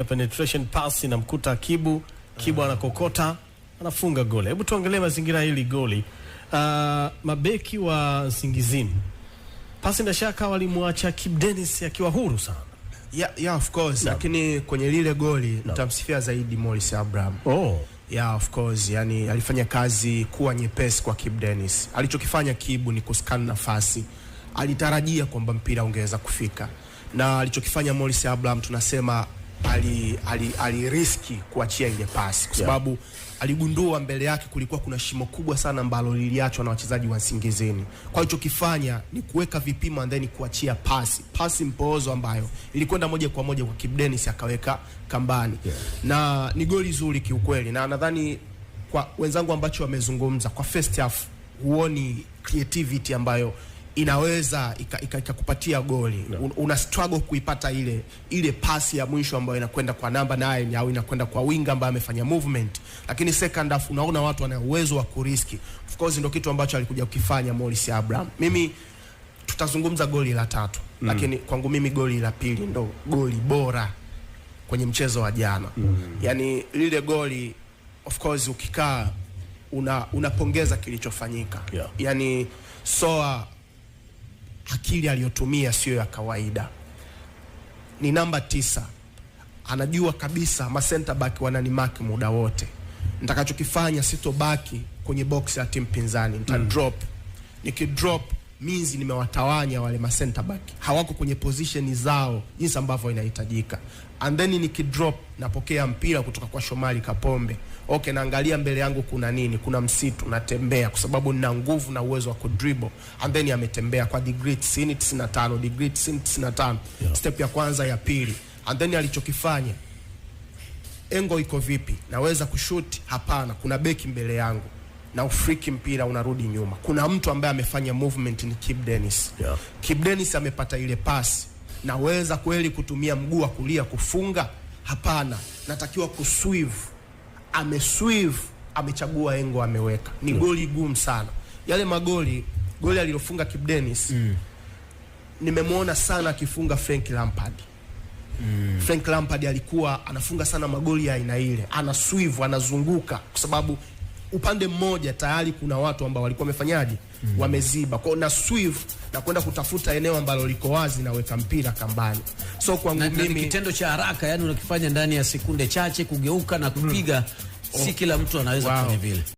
penetration pass inamkuta Kibu, Kibu anakokota, anafunga goli. Hebu tuangalie mazingira hili goli. Mabeki wa Nsingizini, pasi na shaka walimwacha Kibu Denis akiwa huru sana. Yeah, of course. Lakini kwenye lile goli nitamsifia zaidi Morris Abraham. Yeah, of course. Yani alifanya kazi kuwa nyepesi kwa Kibu Denis. Alichokifanya Kibu ni kuscan nafasi. Alitarajia kwamba mpira ungeweza kufika. Na alichokifanya Morris Abraham tunasema aliriski kuachia ile pasi kwa sababu aligundua mbele yake kulikuwa kuna shimo kubwa sana ambalo liliachwa na wachezaji wa Nsingizini. Kwa hiyo kifanya ni kuweka vipimo and then kuachia pasi mpoozo ambayo ilikwenda moja kwa moja kwa Kibu Denis akaweka kambani. Na ni goli zuri kiukweli, na nadhani kwa wenzangu ambacho wamezungumza kwa first half huoni creativity ambayo inaweza ikakupatia goli. Una struggle kuipata ile pasi ya mwisho ambayo inakwenda kwa namba 9 au inakwenda kwa winga ambaye amefanya movement. Lakini second half unaona watu wana uwezo wa kuriski. Of course ndio kitu ambacho alikuja kukifanya Morris Abraham. Mimi tutazungumza goli la 3, lakini kwangu mimi goli la pili ndo goli bora kwenye mchezo wa jana. Yani lile goli of course ukikaa unapongeza kilichofanyika. Yani Soa akili aliyotumia sio ya kawaida. Ni namba 9. Anajua kabisa ma center back wananimaki muda wote. Nitakachokifanya sitobaki kwenye box ya timu pinzani, nita drop. Nikidrop means nimewatawanya wale ma center back. Hawako kwenye position zao jinsi ambavyo inahitajika. And then nikidrop napokea mpira kutoka kwa Shomari Kapombe. Okay, naangalia mbele yangu kuna nini? Kuna msitu, natembea kwa sababu nina nguvu na uwezo wa kudribble. And then ametembea kwa degree 95, degree 95. Step ya kwanza, ya pili. And then alichokifanya, engo iko vipi? Naweza kushoot? Hapana, kuna beki mbele yangu. Na ufriki mpira unarudi nyuma. Kuna mtu ambaye amefanya movement ni Kibu Denis. Kibu Denis amepata ile pass. Naweza kweli kutumia mguu wa kulia kufunga? Hapana, natakiwa kusweave. Amesweave, amechagua engo, ameweka. Ni goli gumu sana. Yale goli alilofunga Kibu Denis nimemuona sana akifunga Frank Lampard. Frank Lampard alikuwa anafunga sana magoli ya aina ile. Anasweave, anazunguka kwa sababu upande mmoja tayari kuna watu ambao walikuwa wamefanyaje? Wameziba. Kwa na sweave na kwenda kutafuta eneo ambalo liko wazi na weka mpira kambani. So kwangu mimi ni kitendo cha haraka, yani unakifanya ndani ya sekunde chache, kugeuka na kupiga. Si kila mtu anaweza kufanya vile.